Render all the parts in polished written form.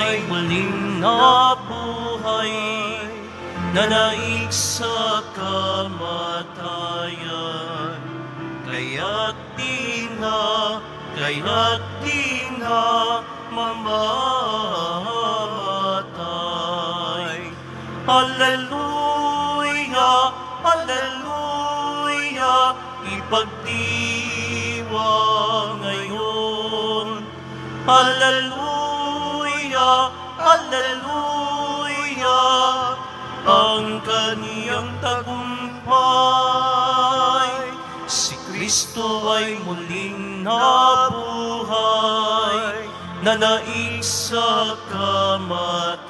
ay muling nabuhay, nanaig sa kamatayan. Kaya't di na mamamatay. Hallelujah, hallelujah, ipagdiwa ngayon. Hallelujah, hallelujah, ang kaniyang tagumpay. Si Kristo ay muling nabuhay, nanaig sa kamatayan.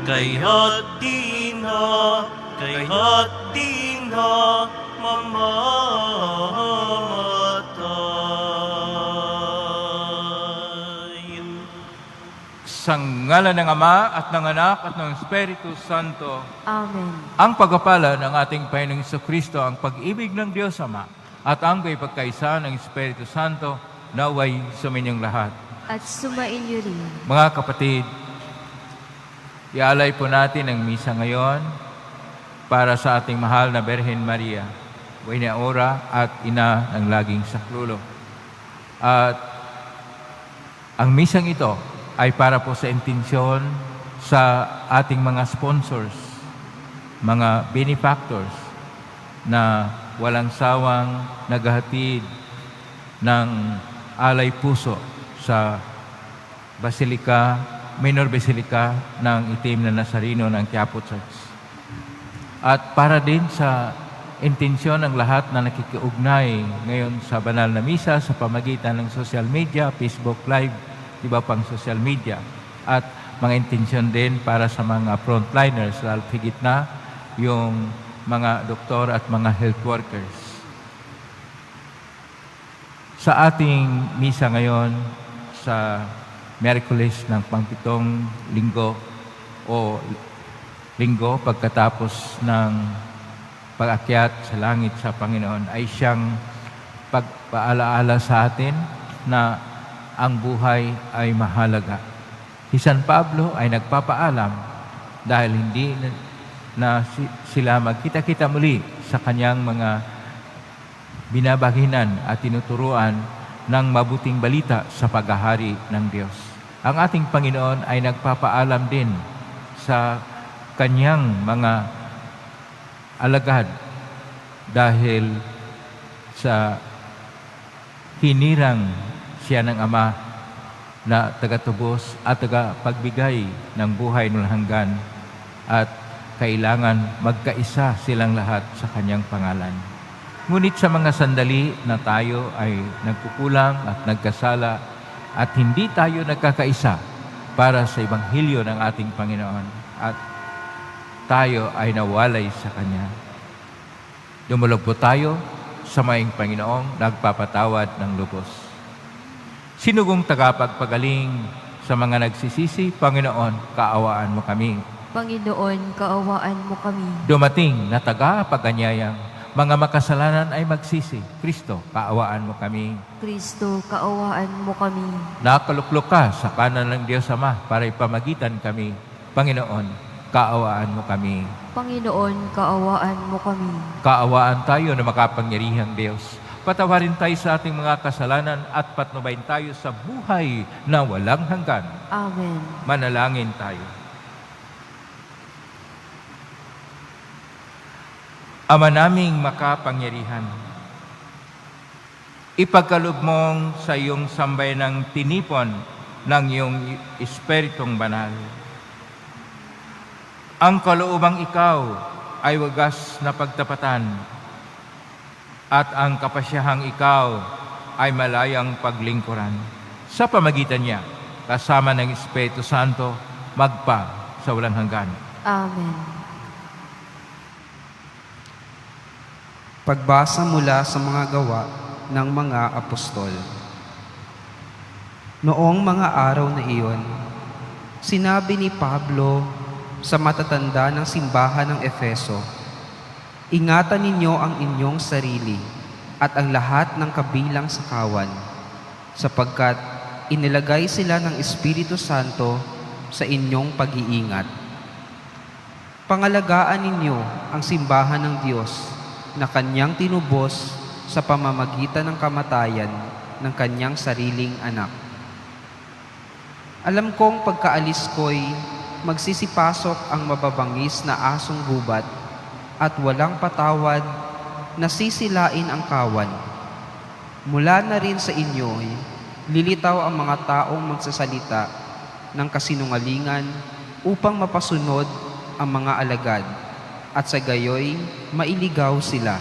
Kaya't di na mamamatay. Sa ngalan ng Ama at ng Anak at ng Espiritu Santo. Amen. Ang pagpapala ng ating Panginoong Jesucristo, ang pag-ibig ng Diyos Ama, at ang pagkaisa ng Espiritu Santo, naway suminyong lahat. At sumainyo rin. Mga kapatid, ialay po natin ang misa ngayon para sa ating mahal na Birhen Maria, Buena Hora at Ina ng Laging Saklulo. At ang misang ito ay para po sa intensyon sa ating mga sponsors, mga benefactors na walang sawang naghahatid ng alay puso sa Minor Basilica ng Itim na Nazareno ng Quiapo Church. At para din sa intensyon ng lahat na nakikiugnay ngayon sa banal na misa sa pamagitan ng social media, Facebook Live, iba pang social media, at mga intensyon din para sa mga frontliners, lalo higit na yung mga doktor at mga health workers. Sa ating misa ngayon, sa Miyerkules ng pang-7 linggo o linggo pagkatapos ng pag-akyat sa langit sa Panginoon, ay siyang pagpaalaala sa atin na ang buhay ay mahalaga. Si San Pablo ay nagpapaalam dahil hindi na sila magkita-kita muli sa kanyang mga binabaginan at tinuturuan ng mabuting balita sa paghahari ng Diyos. Ang ating Panginoon ay nagpapaalam din sa kanyang mga alagad dahil sa hinirang siya ng Ama na tagatubos at tagapagbigay ng buhay ng hanggan, at kailangan magkaisa silang lahat sa kanyang pangalan. Ngunit sa mga sandali na tayo ay nagkukulang at nagkasala at hindi tayo nagkakaisa para sa Ebanghelyo ng ating Panginoon at tayo ay nawalay sa Kanya, dumulog po tayo sa maing Panginoong nagpapatawad ng lubos. Sinugong tagapagpagaling sa mga nagsisisi, Panginoon, kaawaan mo kami. Panginoon, kaawaan mo kami. Dumating na tagapaganyayang mga makasalanan ay magsisi, Kristo, kaawaan mo kami. Kristo, kaawaan mo kami. Nakaluklok ka sa kanan ng Diyos Ama para ipamagitan kami. Panginoon, kaawaan mo kami. Panginoon, kaawaan mo kami. Kaawaan tayo na makapangyarihang Diyos. Patawarin tayo sa ating mga kasalanan at patnubayin tayo sa buhay na walang hanggan. Amen. Manalangin tayo. Ama naming makapangyarihan, ipagkaloob mong sa iyong sambayanang tinipon ng iyong Espiritong Banal. Ang kaloobang ikaw ay wagas na pagtapatan at ang kapasyahang ikaw ay malayang paglingkuran. Sa pamagitan niya, kasama ng Espiritu Santo, magpa sa walang hanggan. Amen. Pagbasa mula sa mga gawa ng mga apostol. Noong mga araw na iyon, sinabi ni Pablo sa matatanda ng simbahan ng Efeso, "Ingatan ninyo ang inyong sarili at ang lahat ng kabilang sa kawan, sapagkat inilagay sila ng Espiritu Santo sa inyong pag-iingat. Pangalagaan ninyo ang simbahan ng Diyos na Kanyang tinubos sa pamamagitan ng kamatayan ng Kanyang sariling anak. Alam kong pagkaalis ko'y magsisipasok ang mababangis na asong gubat at walang patawad na sisilain ang kawan. Mula na rin sa inyo'y lilitaw ang mga taong magsasalita ng kasinungalingan upang mapasunod ang mga alagad at sa gayoy mailigaw sila.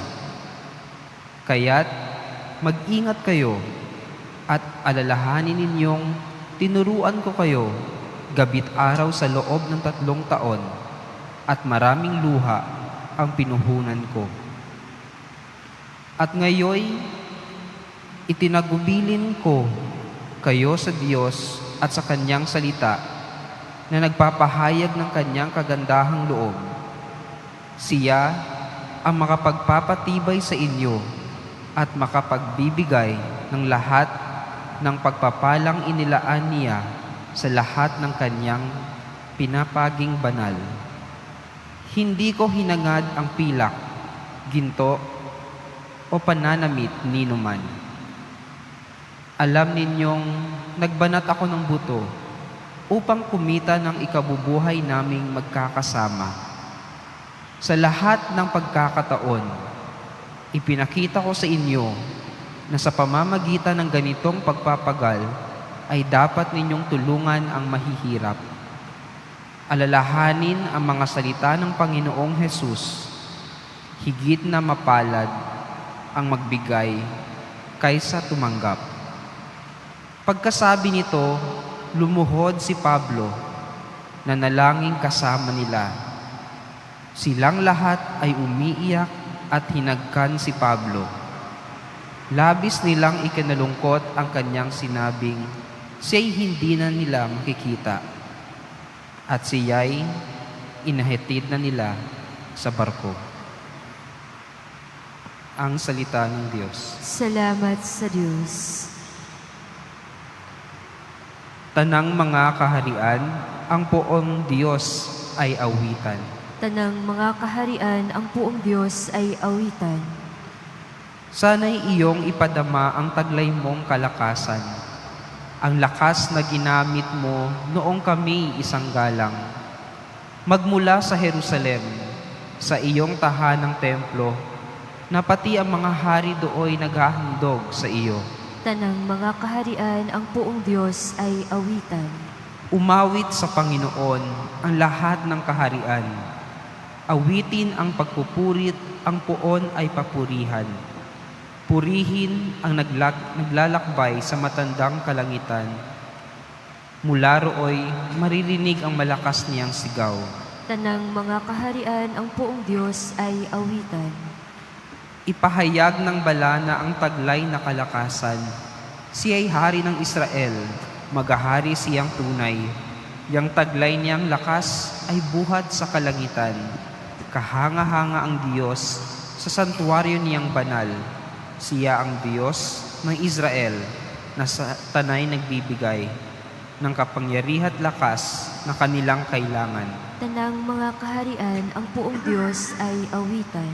Kaya't mag-ingat kayo at alalahanin ninyong tinuruan ko kayo gabit araw sa loob ng 3 taon at maraming luha ang pinuhunan ko. At ngayoy itinagubilin ko kayo sa Diyos at sa Kanyang salita na nagpapahayag ng Kanyang kagandahang loob. Siya ang makapagpapatibay sa inyo at makapagbibigay ng lahat ng pagpapalang inilaan niya sa lahat ng Kanyang pinapaging banal. Hindi ko hinangad ang pilak, ginto, o pananamit ninuman. Alam ninyong nagbanat ako ng buto upang kumita ng ikabubuhay naming magkakasama. Sa lahat ng pagkakataon, ipinakita ko sa inyo na sa pamamagitan ng ganitong pagpapagal ay dapat ninyong tulungan ang mahihirap. Alalahanin ang mga salita ng Panginoong Hesus, higit na mapalad ang magbigay kaysa tumanggap. Pagkasabi nito, lumuhod si Pablo na nalangin kasama nila. Silang lahat ay umiiyak at hinagkan si Pablo. Labis nilang ikinalungkot ang kanyang sinabing siya'y hindi na nila makikita at siya'y inahetid na nila sa barko. Ang salita ng Diyos. Salamat sa Diyos. Tanang mga kaharian, ang poong Diyos ay awitan. Tanang mga kaharian, ang puong Diyos ay awitan. Sana'y iyong ipadama ang taglay mong kalakasan, ang lakas na ginamit mo noong kami isang galang. Magmula sa Jerusalem, sa iyong tahanang templo, na pati ang mga hari dooy naghahandog sa iyo. Tanang mga kaharian, ang puong Diyos ay awitan. Umawit sa Panginoon ang lahat ng kaharian. Awitin ang pagpupurit, ang puon ay papurihan. Purihin ang naglalakbay sa matandang kalangitan. Mula rooy maririnig ang malakas niyang sigaw. Tanang mga kaharian, ang puong Diyos ay awitan. Ipahayag ng balana ang taglay na kalakasan. Siya'y hari ng Israel, maghahari siyang tunay. Yang taglay niyang lakas ay buhat sa kalangitan. Kahanga-hanga ang Diyos sa santuaryo niyang banal. Siya ang Diyos ng Israel na sa tanay nagbibigay ng kapangyarihan at lakas na kanilang kailangan. Tanang mga kaharian, ang puong Diyos ay awitan.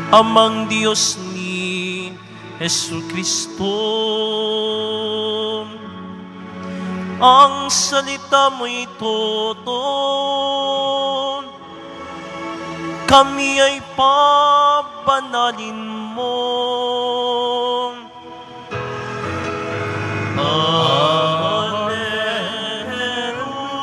Amang Diyos ni Jesucristo, ang salita mo'y totoo, kami ay pabanalin mo. Alleluia, Alleluia,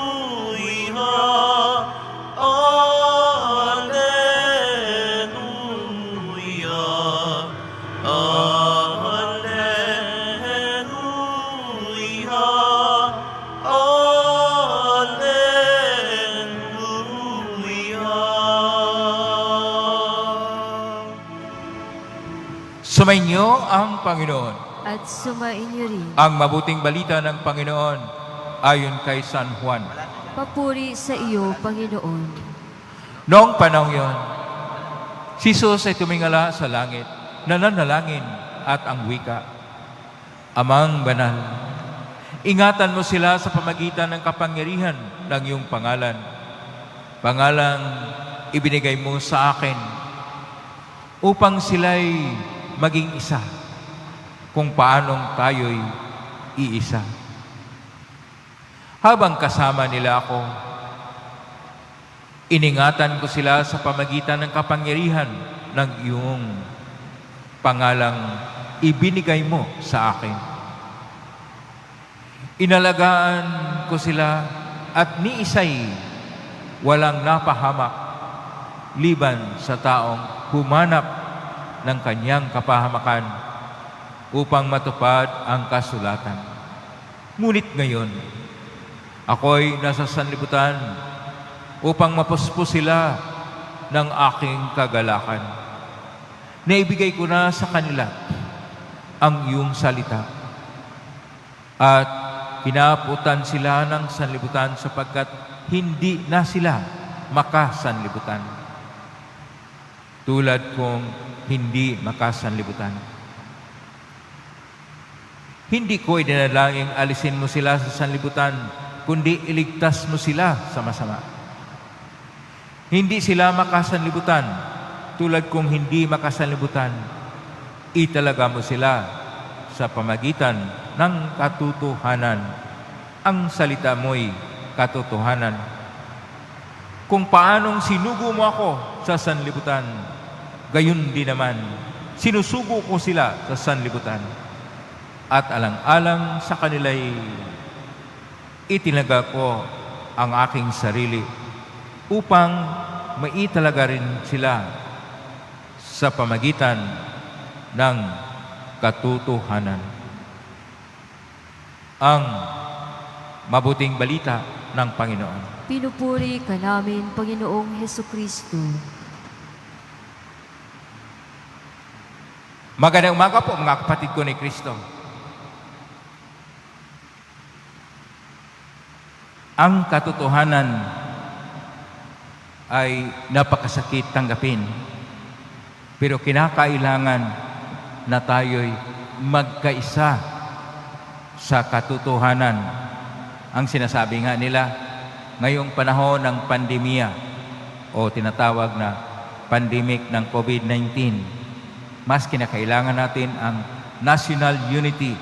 Sumainyo ang Panginoon. At sumainyo rin. Ang mabuting balita ng Panginoon ayon kay San Juan. Papuri sa iyo, Panginoon. Noong panahon yon, si Jesus ay tumingala sa langit, nananalangin at ang wika, Amang banal, ingatan mo sila sa pamagitan ng kapangyarihan ng iyong pangalan. Pangalang ibinigay mo sa akin upang sila'y maging isa kung paanong tayo'y iisa. Habang kasama nila ako, iningatan ko sila sa pamagitan ng kapangyarihan ng iyong pangalang ibinigay mo sa akin. Inalagaan ko sila at ni isa'y walang napahamak liban sa taong humanap ng kanyang kapahamakan upang matupad ang kasulatan. Ngunit ngayon, ako'y nasa sanlibutan upang mapuspos sila ng aking kagalakan. Naibigay ko na sa kanila ang iyong salita at kinaputan sila ng sanlibutan sapagkat hindi na sila makasanlibutan. Tulad kong hindi makasanlibutan. Hindi ko idinalangin alisin mo sila sa sanlibutan, kundi iligtas mo sila sa masama. Hindi sila makasanlibutan, tulad kong hindi makasanlibutan, italaga mo sila sa pamagitan ng katotohanan. Ang salita mo'y katotohanan. Kung paanong sinugo mo ako sa sanlibutan, gayon din naman, sinusugo ko sila sa sanlibutan. At alang-alang sa kanila'y itinaga ko ang aking sarili upang maitalaga rin sila sa pamagitan ng katotohanan. Ang mabuting balita ng Panginoon. Pinupuri ka namin, Panginoong Hesukristo. Magandang umaga po mga kapatid ko ni Kristo. Ang katotohanan ay napakasakit tanggapin, pero kinakailangan na tayo'y magkaisa sa katotohanan. Ang sinasabi nga nila, ngayong panahon ng pandemya o tinatawag na pandemic ng COVID-19, mas kinakailangan natin ang national unity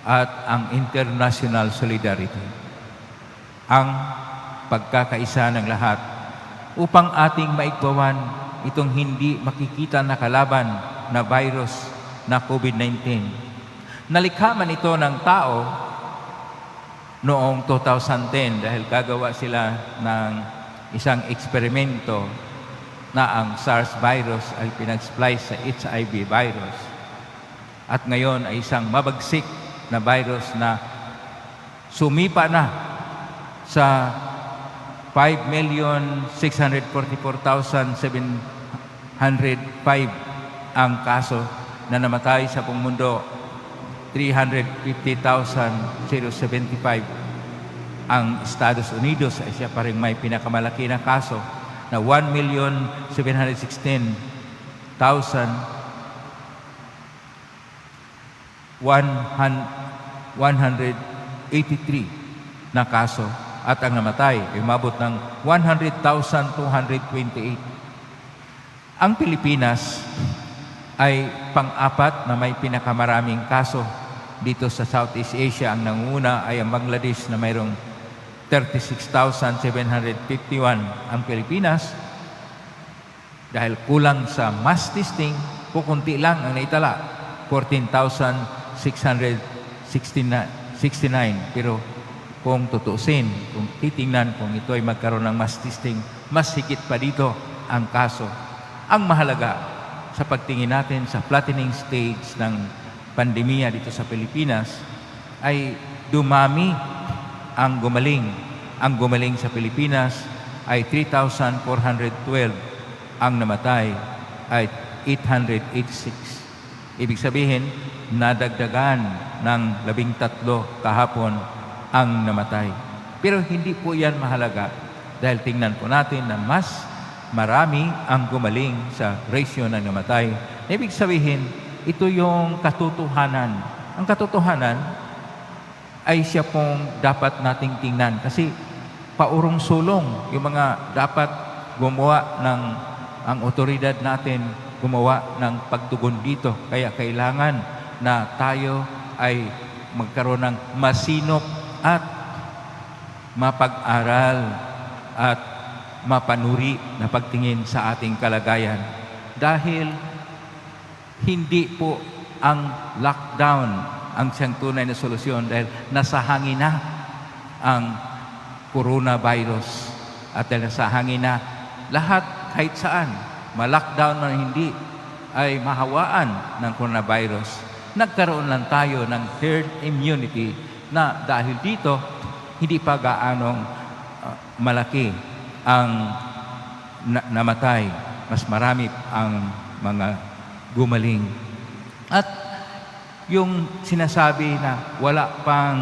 at ang international solidarity. Ang pagkakaisa ng lahat upang ating maigbawan itong hindi makikita na kalaban na virus na COVID-19. Nalikha man ito ng tao noong 2010 dahil gagawa sila ng isang eksperimento na ang SARS virus ay pinag-splice sa HIV virus. At ngayon ay isang mabagsik na virus na sumipa na sa 5,644,705 ang kaso na namatay sa buong mundo. 350,075 ang Estados Unidos ay siya pa rin may pinakamalaki na kaso na 1,716,183 na kaso at ang namatay ay umabot ng 100,228. Ang Pilipinas ay pang-apat na may pinakamaraming kaso dito sa Southeast Asia. Ang nanguna ay ang Bangladesh na mayroong 36,751. Ang Pilipinas, dahil kulang sa mass testing, kukunti lang ang naitala, 14,669. Pero kung tutusin, kung titingnan, kung ito ay magkaroon ng mass testing, mas higit pa dito ang kaso. Ang mahalaga sa pagtingin natin sa flattening stage ng pandemya dito sa Pilipinas ay dumami ang gumaling. Ang gumaling sa Pilipinas ay 3,412. Ang namatay ay 886. Ibig sabihin, nadagdagan ng 13 kahapon ang namatay. Pero hindi po yan mahalaga dahil tingnan po natin na mas marami ang gumaling sa ratio ng namatay. Ibig sabihin, ito yung katotohanan. Ang katotohanan ay siya pong dapat nating tingnan kasi paurong-sulong yung mga dapat gumawa ng ang otoridad natin gumawa ng pagtugon dito. Kaya kailangan na tayo ay magkaroon ng masinop at mapag-aral at mapanuri na pagtingin sa ating kalagayan. Dahil hindi po ang lockdown ang siyang tunay na solusyon dahil nasa hangin na ang coronavirus at dahil nasa hangin na lahat kahit saan, ma-lockdown na hindi ay mahawaan ng coronavirus. Nagkaroon lang tayo ng herd immunity na dahil dito, hindi pa gaanong malaki ang namatay. Mas marami ang mga gumaling. At yung sinasabi na wala pang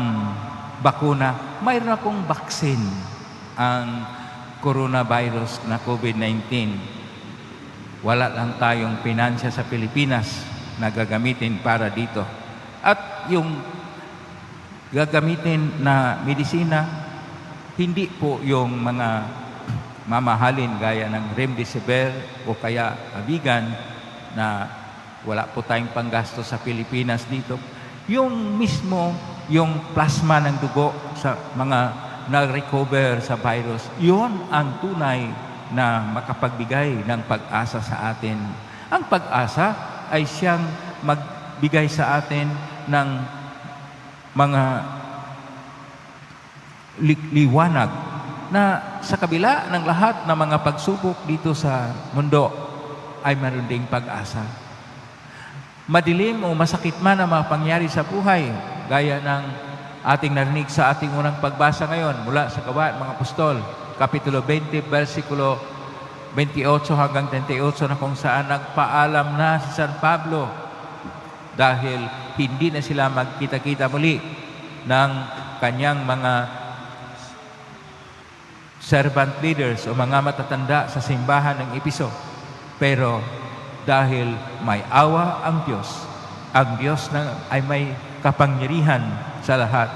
bakuna, mayroon akong vaccine ang coronavirus na COVID-19. Wala lang tayong pinansya sa Pilipinas na gagamitin para dito. At yung gagamitin na medisina, hindi po yung mga mamahalin gaya ng Remdesivir o kaya Avigan na wala po tayong panggasto sa Pilipinas dito. Yung mismo, yung plasma ng dugo sa mga na-recover sa virus, yun ang tunay na makapagbigay ng pag-asa sa atin. Ang pag-asa ay siyang magbigay sa atin ng mga liwanag na sa kabila ng lahat ng mga pagsubok dito sa mundo ay mayroon ding pag-asa. Madilim o masakit man ang mga pangyari sa buhay, gaya ng ating narinig sa ating unang pagbasa ngayon mula sa Gawa ng mga Apostol, Kapitulo 20, versikulo 28 hanggang 38 na kung saan nagpaalam na si San Pablo dahil hindi na sila magkita-kita muli ng kanyang mga servant leaders o mga matatanda sa simbahan ng Episo. Pero dahil may awa ang Diyos na ay may kapangyarihan sa lahat,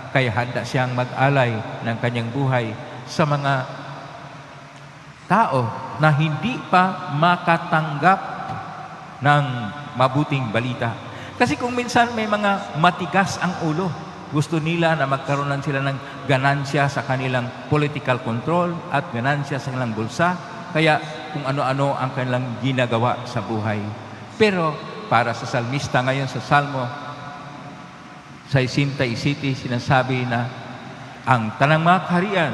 kaya handa siyang mag-alay ng kanyang buhay sa mga tao na hindi pa makatanggap ng mabuting balita. Kasi kung minsan may mga matigas ang ulo, gusto nila na magkaroon sila ng ganansya sa kanilang political control at ganansya sa kanilang bulsa, kaya kung ano-ano ang kanilang ginagawa sa buhay. Pero para sa salmista ngayon sa Salmo 67, sinasabi na ang tanang mga kaharian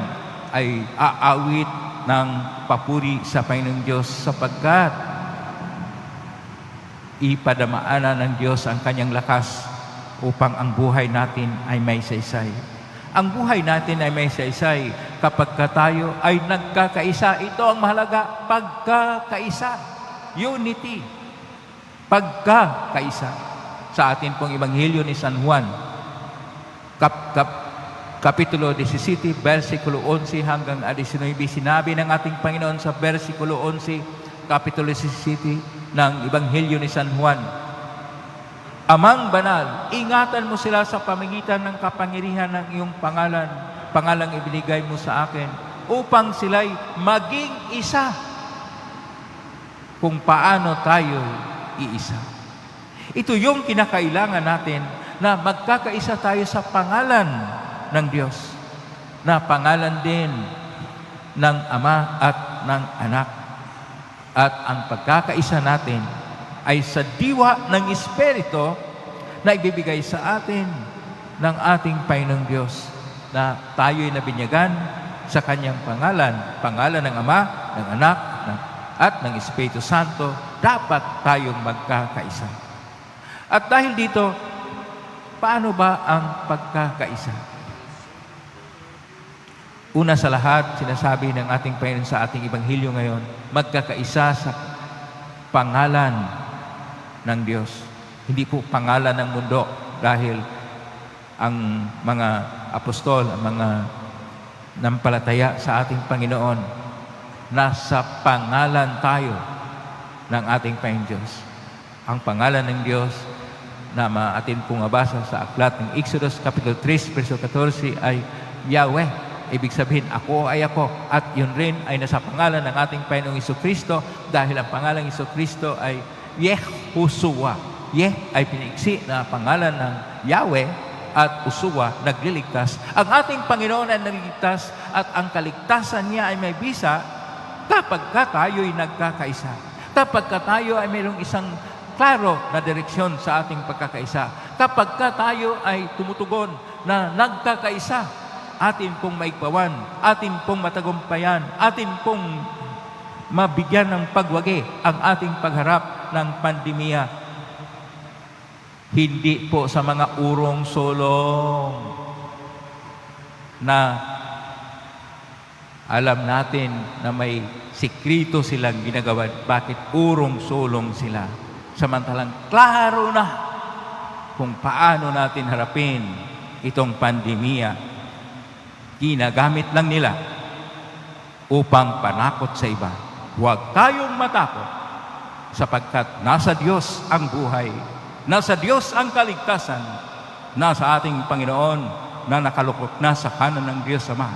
ay aawit ng papuri sa Panginoong Diyos sapagkat ipadamaanan ng Diyos ang kanyang lakas upang ang buhay natin ay may saysay. Ang buhay natin ay may saysay kapag tayo ay nagkakaisa. Ito ang mahalaga, pagkakaisa. Unity. Pagkakaisa. Sa atin pong Ebanghelyo ni San Juan, Kapitulo 17, versikulo 11 hanggang 19, sinabi ng ating Panginoon sa versikulo 11, Kapitulo 17 ng Ebanghelyo ni San Juan, Amang banal, ingatan mo sila sa pamagitan ng kapangyarihan ng iyong pangalan, pangalang ibinigay mo sa akin, upang sila'y maging isa kung paano tayo iisa. Ito yung kinakailangan natin na magkakaisa tayo sa pangalan ng Diyos, na pangalan din ng Ama at ng Anak. At ang pagkakaisa natin ay sa diwa ng Espiritu na ibibigay sa atin ng ating Panginoong Diyos, na tayo'y nabinyagan sa Kanyang pangalan, pangalan ng Ama, ng Anak, at ng Espiritu Santo, dapat tayong magkakaisa. At dahil dito, paano ba ang pagkakaisa? Una sa lahat, sinasabi ng ating Panginoon sa ating Ebanghelyo ngayon, magkakaisa sa pangalan ng Diyos. Hindi po pangalan ng mundo dahil ang mga apostol, ang mga nampalataya sa ating Panginoon, nasa pangalan tayo ng ating Panginoon Diyos. Ang pangalan ng Diyos na atin pong mabasa sa aklat ng Exodus Capitulo 3, verso 14 ay Yahweh. Ibig sabihin, ako ay ako. At yun rin ay nasa pangalan ng ating Panginoong Jesucristo dahil ang pangalan ng Jesucristo ay Yehoshua. Yeh ay piniksi na pangalan ng Yahweh at Usuwa, nagliligtas. Ang ating Panginoon ay nagliligtas at ang kaligtasan niya ay may bisa kapag tayo'y nagkakaisa. Kapag tayo ay mayroong isang klaro na direksyon sa ating pagkakaisa. Kapag tayo ay tumutugon na nagkakaisa, atin pong maigpawan, atin pong matagumpayan, atin pong mabigyan ng pagwagi ang ating pagharap ng pandemya. Hindi po sa mga urong-sulong na alam natin na may sikrito silang ginagawa. Bakit urong-sulong sila? Samantalang klaro na kung paano natin harapin itong pandemya. Ginagamit lang nila upang panakot sa iba. Huwag tayong matakot sapagkat nasa Diyos ang buhay. Nasa Diyos ang kaligtasan. Nasa ating Panginoon na nakalukok na sa kanan ng Diyos Ama.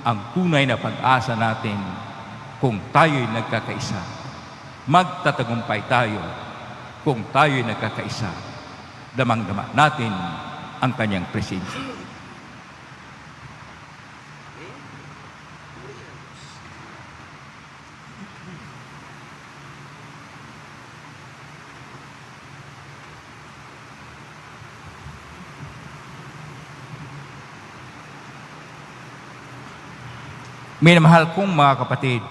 Ang tunay na pag-asa natin kung tayo'y nagkakaisa. Magtatagumpay tayo kung tayo'y nagkakaisa. Damang-dama natin ang kanyang presensya. Minamahal kong mga kapatid,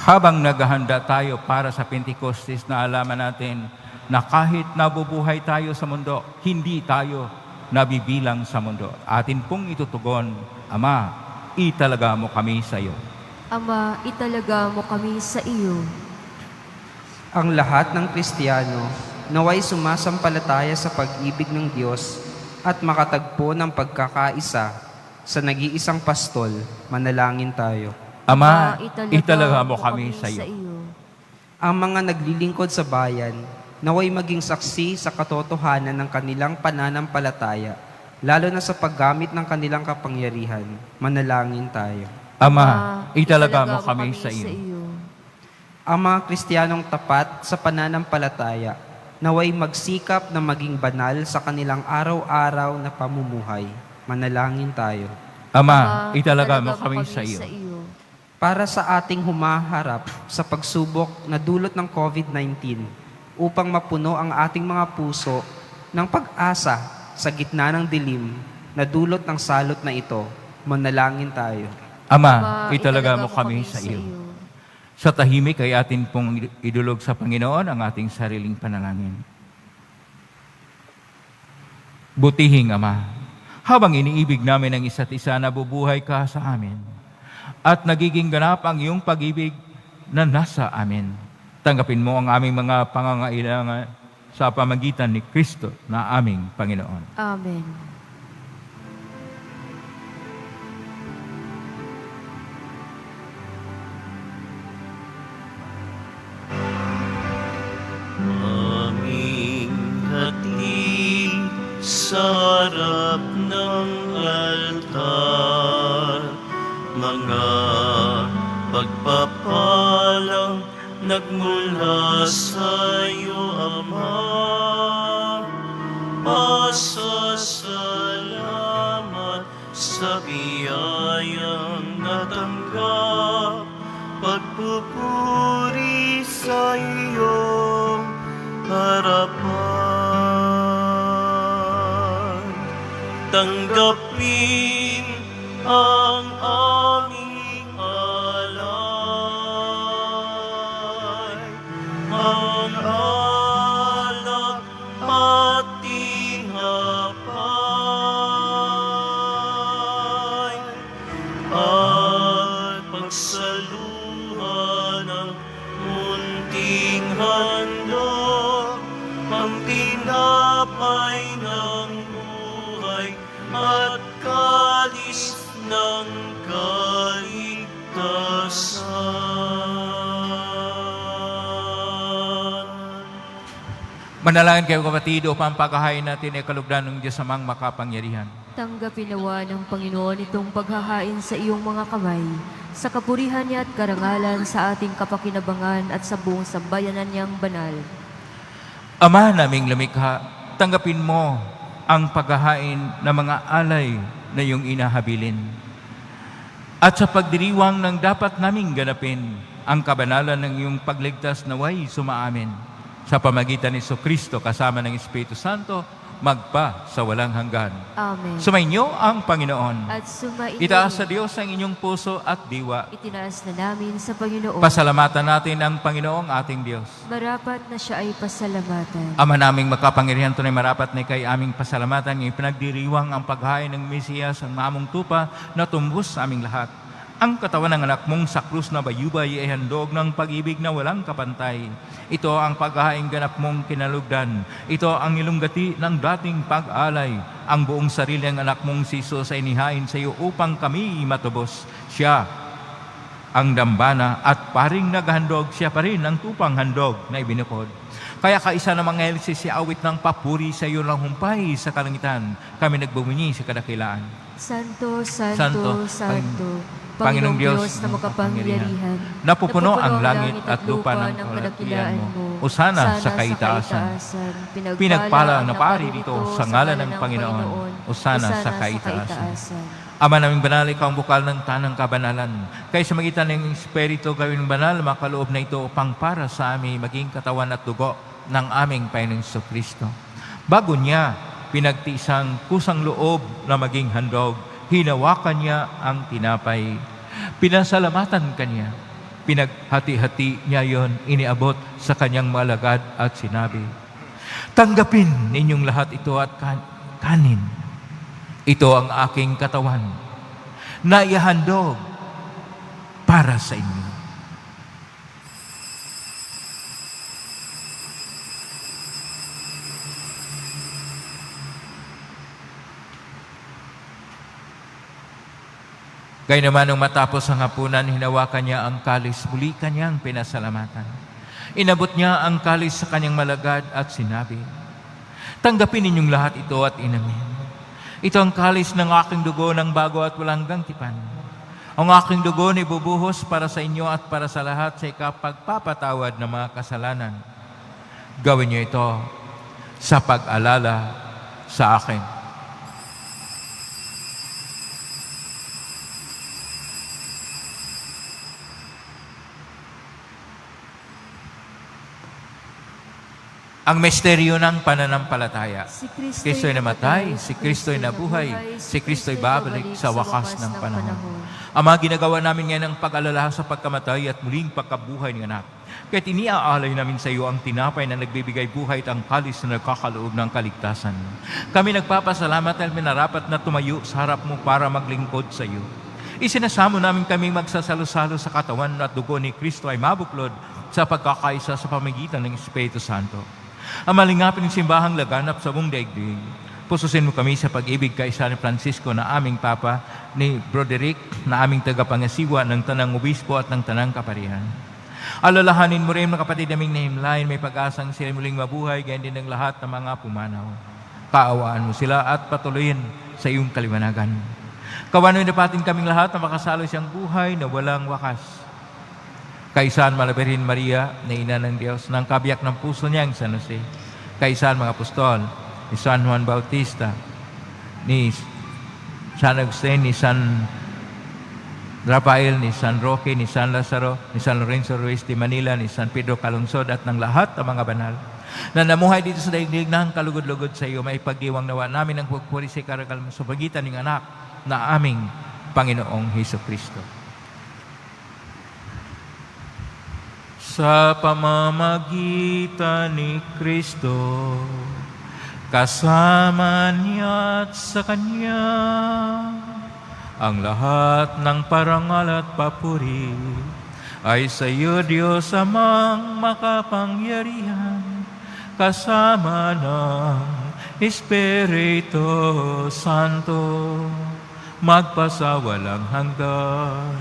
habang naghahanda tayo para sa Pentecostes, na alaman natin na kahit nabubuhay tayo sa mundo, hindi tayo nabibilang sa mundo. Atin pong itutugon, Ama, italaga mo kami sa iyo. Ama, italaga mo kami sa iyo. Ang lahat ng Kristiyano naway sumasampalataya sa pag-ibig ng Diyos at makatagpo ng pagkakaisa sa nag-iisang pastol. Manalangin tayo. Ama, italaga mo kami sa iyo. Ang mga naglilingkod sa bayan, naway maging saksi sa katotohanan ng kanilang pananampalataya, lalo na sa paggamit ng kanilang kapangyarihan. Manalangin tayo. Ama, italaga mo kami sa iyo. Ang mga Kristiyanong tapat sa pananampalataya, naway magsikap na maging banal sa kanilang araw-araw na pamumuhay. Manalangin tayo. Ama, italaga mo kami sa iyo. Para sa ating humaharap sa pagsubok na dulot ng COVID-19, upang mapuno ang ating mga puso ng pag-asa sa gitna ng dilim na dulot ng salot na ito, manalangin tayo. Ama, italaga mo kami sa iyo. Sa tahimik ay atin pong idulog sa Panginoon ang ating sariling panalangin. Butihing Ama, habang iniibig namin ang isa't isa, nabubuhay ka sa amin at nagiging ganap ang iyong pag-ibig na nasa amin. Tanggapin mo ang aming mga pangangailangan sa pamagitan ni Kristo na aming Panginoon. Amen. Aming hatid sa harap ng altar, mga pagpapalang nagmula sa iyo, Ama. Pasasalamat sa biyayang natanggap, pagpupuri sa iyong harapan. Tanggapin ang aming alay, ang alak at tinapay, at pagsaluhan ng munting handog, tinapay ng buhay at kalis ng kaligtasan. Manalangin kayo kapatid upang paghahain natin ay kalugdan ng Diyos Amang makapangyarihan. Tanggapin nawa ng Panginoon itong paghahain sa iyong mga kamay, sa kapurihan niya at karangalan sa ating kapakinabangan at sa buong sambayanan niyang banal. Ama naming lumikha, tanggapin mo ang paghahain ng mga alay na iyong inahabilin. At sa pagdiriwang ng dapat naming ganapin, ang kabanalan ng iyong pagligtas naway sumaamin. Sa pamagitan ni Kristo kasama ng Espiritu Santo, magpa sa walang hanggan. Amen. Sumainyo ang Panginoon. At sumainyo, Itaas sa Diyos ang inyong puso at diwa. itinaas na namin sa Panginoon. Pasalamatan natin ang Panginoong ating Diyos. Marapat na siya ay pasalamatan. Ama naming makapangyarihan, tunay marapat na kay aming pasalamatan ng ipinagdiriwang ang paghahain ng Mesiyas ang mamong tupa na tumbos sa aming lahat. Ang katawan ng anak mong sa krus na bayubay ay handog ng pag-ibig na walang kapantay. Ito ang paghahaing ganap mong kinalugdan. Ito ang ilunggati ng dating pag-alay. Ang buong sarili ng anak mong si Jesus ay inihain sa iyo upang kami matubos. Siya ang dambana at paring naghandog, siya pa rin ang tupang handog na ibinukod. Kaya kaisa ng mga elsi si awit ng papuri sa iyo ng humpay sa kalangitan. Kami nagbumuni sa kadakilaan. Santo, Santo, Santo, Santo, Panginoong Diyos na makapangyarihan, napupuno ang langit at lupa ng kadakilaan mo. Usana sa kaitaasan. Pinagpala ang napari dito sa ngalan ng Panginoon. Usana sa kaitaasan. Ama naming banal, ikaw ang bukal ng tanang kabanalan. Kaya sa magitan ng Espiritu gawin banal, makaloob na ito upang para sa amin maging katawan at dugo ng aming Panginoong Kristo. Bago niya pinagtiisang kusang loob na maging handog, hinawakan niya ang tinapay. Pinasalamatan kanya. Pinaghati-hati niya yon, iniabot sa kanyang mga alagad at sinabi, tanggapin ninyong lahat ito at kanin. Ito ang aking katawan na ihandog para sa inyo. Gaya naman nung matapos ang hapunan, hinawakan niya ang kalis, muli kanyang pinasalamatan. Inabot niya ang kalis sa kanyang malagad at sinabi, tanggapin ninyong lahat ito at inamin. Ito ang kalis ng aking dugo ng bago at walang hanggang tipan. Ang aking dugo ni bubuhos para sa inyo at para sa lahat sa ikapagpapatawad ng mga kasalanan. Gawin niyo ito sa pag-alala sa akin. Ang misteryo ng pananampalataya. Si Kristo'y namatay, si Kristo'y nabuhay, si Kristo'y babalik sa wakas ng panahon. Ama, ginagawa namin ngayon ang pag-alala sa pagkamatay at muling pagkabuhay ng anak. Kaya't iniaalay namin sa iyo ang tinapay na nagbibigay buhay at ang kalis na nagkakaloob ng kaligtasan. Kami nagpapasalamat dahil minarapat na tumayo sa harap mo para maglingkod sa iyo. Isinasamo namin kami magsasalo-salo sa katawan at dugo ni Kristo ay mabuklod sa pagkakaisa sa pamagitan ng Espiritu Santo. Ang malingapin ng simbahang laganap sa buong daigdig. Pususin mo kami sa pag-ibig kaisa ni Francisco na aming Papa, ni Broderick na aming tagapangasiwa ng tanang obispo at ng tanang kaparihan. Alalahanin mo rin mga kapatid naming nahimlain, may pag-asang sila muling mabuhay, ganyan din ang lahat ng mga pumanaw. Kaawaan mo sila at patuloyin sa iyong kaliwanagan. Kawanin dapatin kaming lahat na makasalo siyang buhay na walang wakas. Kaisan Malaberhin Maria, na ina ng Diyos, ng kabiyak ng puso niyang San Jose. Kaisan mga apostol, ni San Juan Bautista, ni San Agustin, ni San Rafael, ni San Roque, ni San Lazaro, ni San Lorenzo Ruiz de Manila, ni San Pedro Calungsod, at ng lahat ng mga banal na namuhay dito sa daigdig ng kalugod-lugod sa iyo, may pagdiwang nawa namin ang pagpuri sa karagal mo sa pagitan ng anak na aming Panginoong Hesus Kristo. Sa pamamagitan ni Kristo, kasama niya at sa Kanya, ang lahat ng parangal at papuri ay sa iyo, Diyos Amang makapangyarihan, kasama ng Espiritu Santo, magpasawalang hanggan.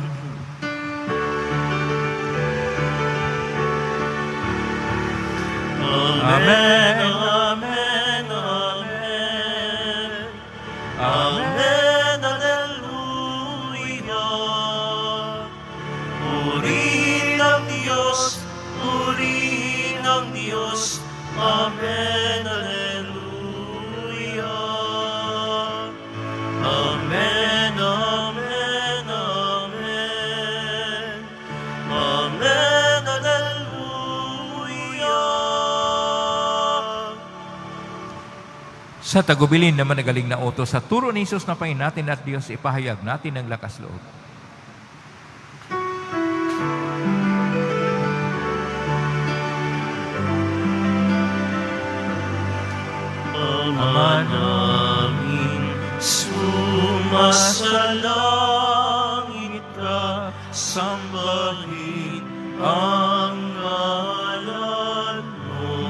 Amen, amen, amen. Amen, alleluia. Purihin ang Diyos, purihin ang Diyos. Amen, alleluia. Amen, amen, amen. Amen, alleluia. Sa tagubilin na managaling na utos, sa turo ni Jesus na Panginoon natin at Diyos, ipahayag natin ang lakas loob. Ama namin, sumasalangit ka, sambahin ang ngalan mo.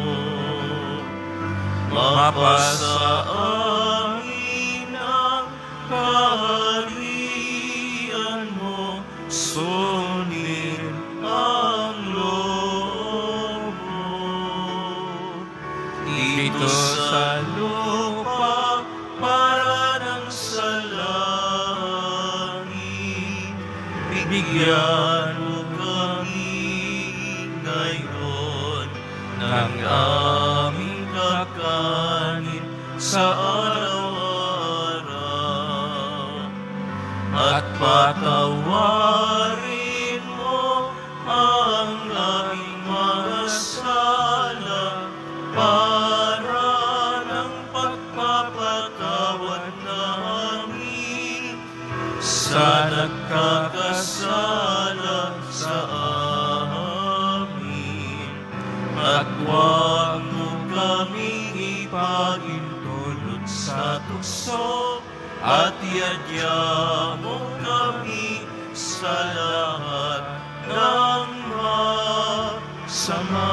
Mapasa amin ang kaharian mo, sunin ang loob mo. Dito sa lupa, para ng sa langit, bigyan mo kami ngayon ng aming kakanin sa araw-araw. At patawarin mo ang aming mga sala, para ng pagpapatawad namin sa nagkakasala sa amin. At huwag mo kaming ipahintulot sa tukso, at iadya mo kami sa lahat ng masama.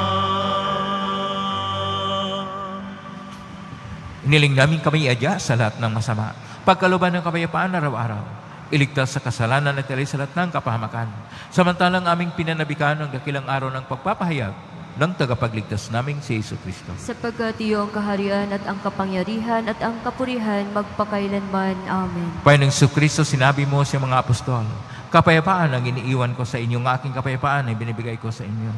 Iniling namin kami iadya sa lahat ng masama. Pagkaluban ng kapayapaan araw-araw, iligtas sa kasalanan at ilay sa lahat ng kapahamakan. Samantalang aming pinanabikan ang dakilang araw ng pagpapahayag ng tagapagligtas naming si Yesu Kristo. Sapagkat iyong kaharian at ang kapangyarihan at ang kapurihan magpakailanman. Amen. Panginoong Yesu Kristo, sinabi mo sa mga apostol, kapayapaan ang iniiwan ko sa inyo, ng aking kapayapaan ay binibigay ko sa inyo.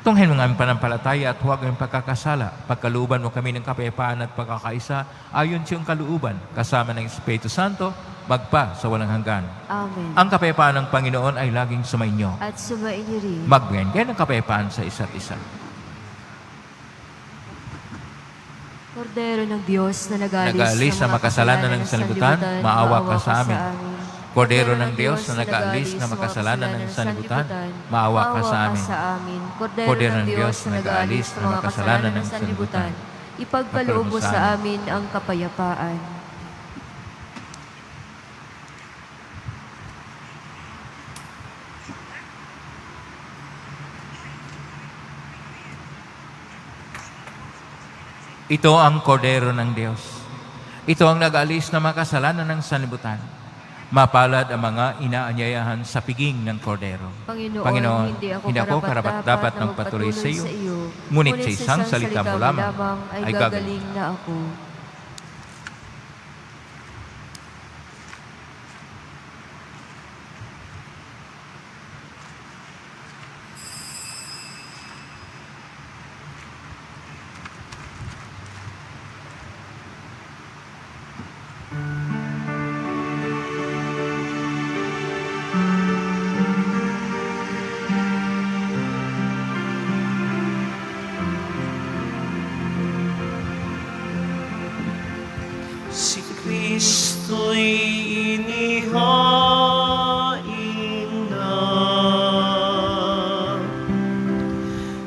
Tunghayin mo ang aming panampalataya at huwag ang pagkakasala. Pagkalooban mo kami ng kapayapaan at pagkakaisa, ayon sa iyong kalooban, kasama ng Espiritu Santo, magpa sa walang hanggan. Amen. Ang kapayapaan ng Panginoon ay laging sumainyo. At sumainyo rin. Magbigayan kayo ng kapayapaan sa isa't isa. Kordero ng Diyos na Nag-aalis sa makasalanan ng sanlibutan, maawa ka sa amin. Kordero ng Diyos na nag-aalis na makasalanan ng sanlibutan, maawa ka sa amin. Kordero ng Diyos na nag-aalis na makasalanan ng sanlibutan, ipagkaloob mo sa amin ang kapayapaan. Ito ang Kordero ng Diyos. Ito ang nag-aalis na makasalanan ng sanlibutan. Mapalad ang mga inaanyayahan sa piging ng Kordero. Panginoon, hindi ako karapat-dapat na magpatuloy sa iyo. Ngunit sa isang salita mo lamang ay gagaling na ako. Si Kristo'y inihain na,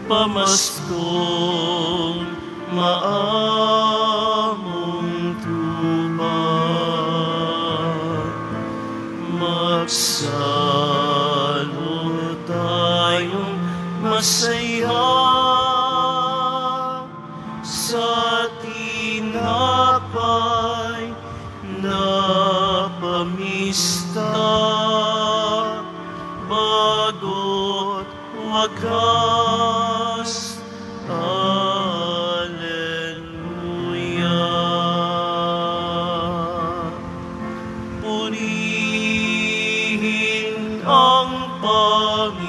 pamastong maamong tuba, magsalo tayong masaya bago't wakas. Alleluia. Purihin ang Panginoon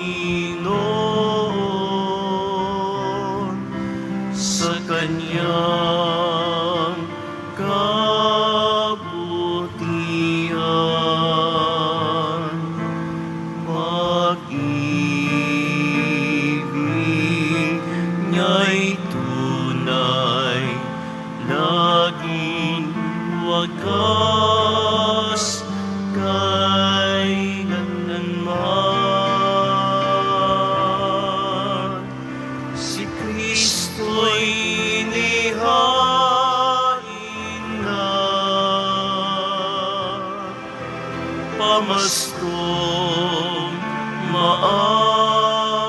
sa Kanyang kabutihan. Pag-ibig niya'y tunay, laging wagas, kailanman. Si Kristo'y inihain na, pamastong maamong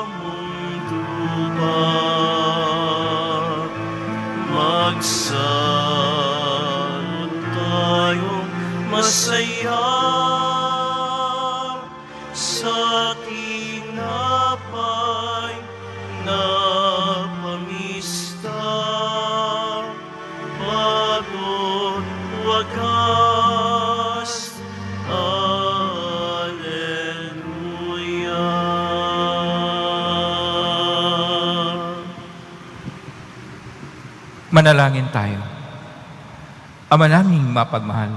dupa. Magsalot tayong masaya sa tinapay na pamista, bago't wagas. Alleluia. Manalangin tayo. Ama naming mapagmahal,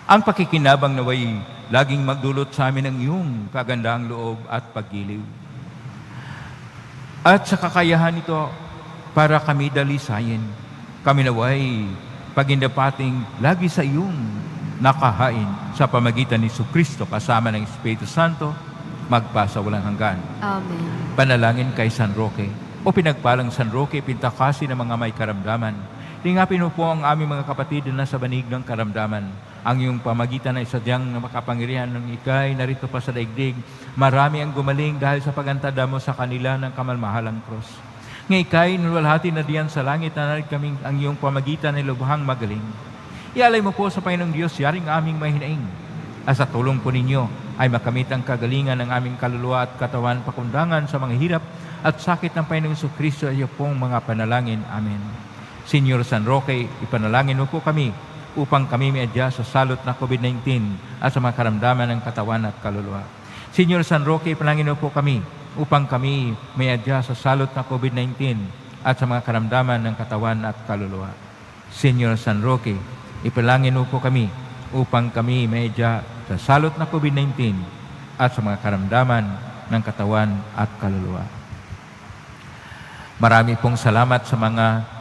ang pakikinabang naway laging magdulot sa amin ng iyong kagandaang loob at paggiliw. At sa kakayahan nito, para kami dalisayin, kami naway pagindapating lagi sa iyong nakahain sa pamagitan ni Kristo kasama ng Espiritu Santo, magpasa walang hanggan. Amen. Panalangin kay San Roque. O pinagpalang San Roque, pintakasi ng mga may karamdaman. Lingapin mo po ang aming mga kapatid na sa banig ng karamdaman. Ang iyong pamagitan ay sadyang na makapangyarihan ng ikay narito pa sa daigdig. Marami ang gumaling dahil sa pagantada mo sa kanila ng kamalmahalang krus. Nga ikay, nulwalhati na diyan sa langit na narig kaming ang iyong pamagitan ay lubhang magaling. Ialay mo po sa Panginoong Diyos, yaring aming mahinaing. At sa tulong po ninyo ay makamit ang kagalingan ng aming kaluluwa at katawan pakundangan sa mga hirap at sakit ng Panginoong Kristo ay pong mga panalangin. Amen. Señor San Roque, ipanalangin mo po kami upang kami meadya sa salot na COVID-19 at sa mga karamdaman ng katawan at kaluluwa. Señor San Roque, ipanalangin mo po kami upang kami meadya sa salot na COVID-19 at sa mga karamdaman ng katawan at kaluluwa. Señor San Roque, ipanalangin mo po kami upang kami meadya sa salot na COVID-19 at sa mga karamdaman ng katawan at kaluluwa. Marami pong salamat sa mga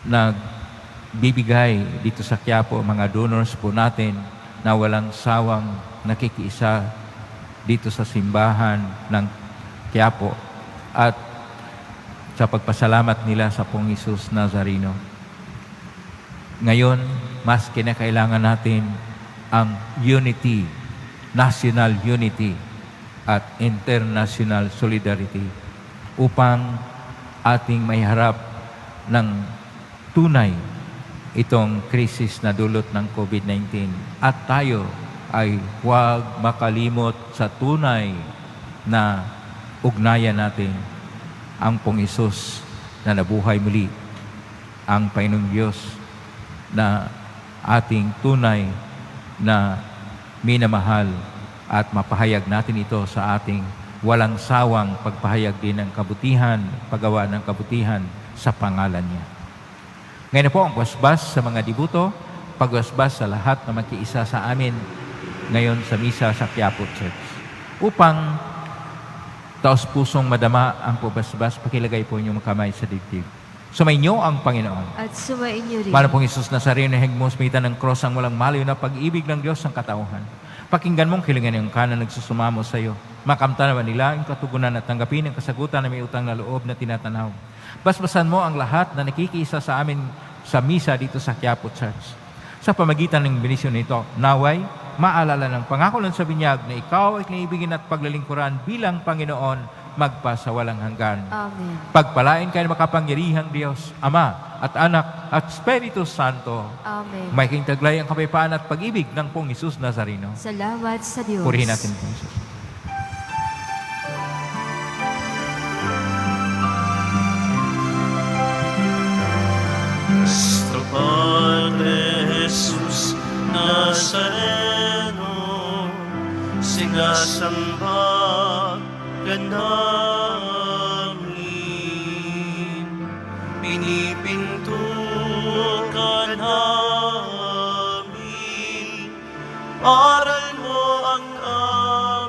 nagbibigay dito sa Quiapo, mga donors po natin na walang sawang nakikiisa dito sa simbahan ng Quiapo at sa pagpasalamat nila sa Pong Hesus Nazareno. Ngayon, mas kinakailangan natin ang unity, national unity at international solidarity upang ating maiharap ng tunay itong krisis na dulot ng COVID-19 at tayo ay huwag makalimot sa tunay na ugnayan natin ang Pong Hesus na nabuhay muli, ang Panginoong Diyos na ating tunay na minamahal at mapahayag natin ito sa ating walang sawang pagpahayag din ng kabutihan, paggawa ng kabutihan sa pangalan niya. Ngayon na po ang pasbas sa mga dibuto, pagbasbas sa lahat na makiisa sa amin ngayon sa misa sa Quiapo Church. Upang taos-pusong madama ang pagbasbas, pakilagay po inyong kamay sa dibdib. Sumainyo ang Panginoon. At sumainyo rin. Mahal Pong Hesus Nazareno, higmos mitan ng cross ang walang malayo na pag-ibig ng Diyos ng katauhan. Pakinggan mong kilingan yung kanan nagsusumamo sa iyo. Makamta naman nila ang katugunan at tanggapin ang kasagutan na may utang na loob na tinatanaw. Basbasan mo ang lahat na nakikiisa sa amin sa misa dito sa Quiapo Church. Sa pamagitan ng benisyon nito, naway, maalala ng pangako ng sa binyag na ikaw ay kinaibigin at paglalingkuran bilang Panginoon, magpasawalang hanggan. Amen. Pagpalain kayo ng makapangyarihang Diyos, Ama at Anak at Espiritu Santo. Amen. May taglay ang kapayapaan at pag-ibig ng pong Isus Nazareno. Salamat sa Diyos. Purihin natin po Isus. Nuestro Padre Jesus Nazareno, sinasamba ka namin, pinipinto ka namin, aral mo ang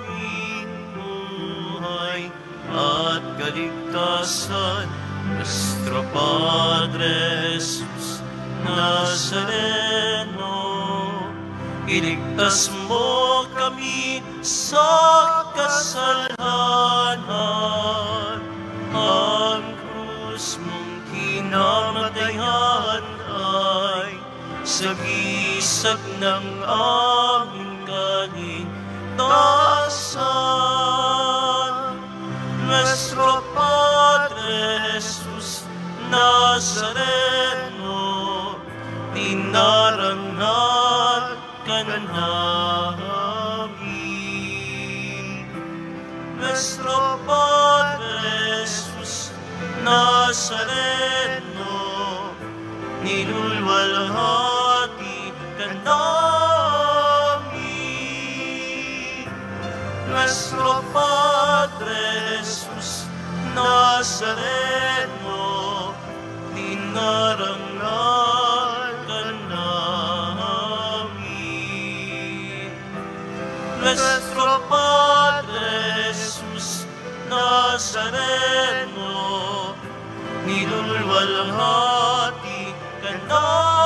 aming buhay at kaligtasan. Nuestro Padre Jesus Nazareno, iligtas mo kami sa kasalanan. Ang krus mong kinamatayan ay sagisag ng aming kaligtasan. Nuestro Padre Jesus Nazareno, dinarangal ka namin. Nuestro Padre Jesus Nazareno, nilulwalhati ka namin. Nuestro Padre Jesus Nazareno, dinarangal ka namin. Nuestro Padre Jesus Nazareno, nilulwalhati ka namin.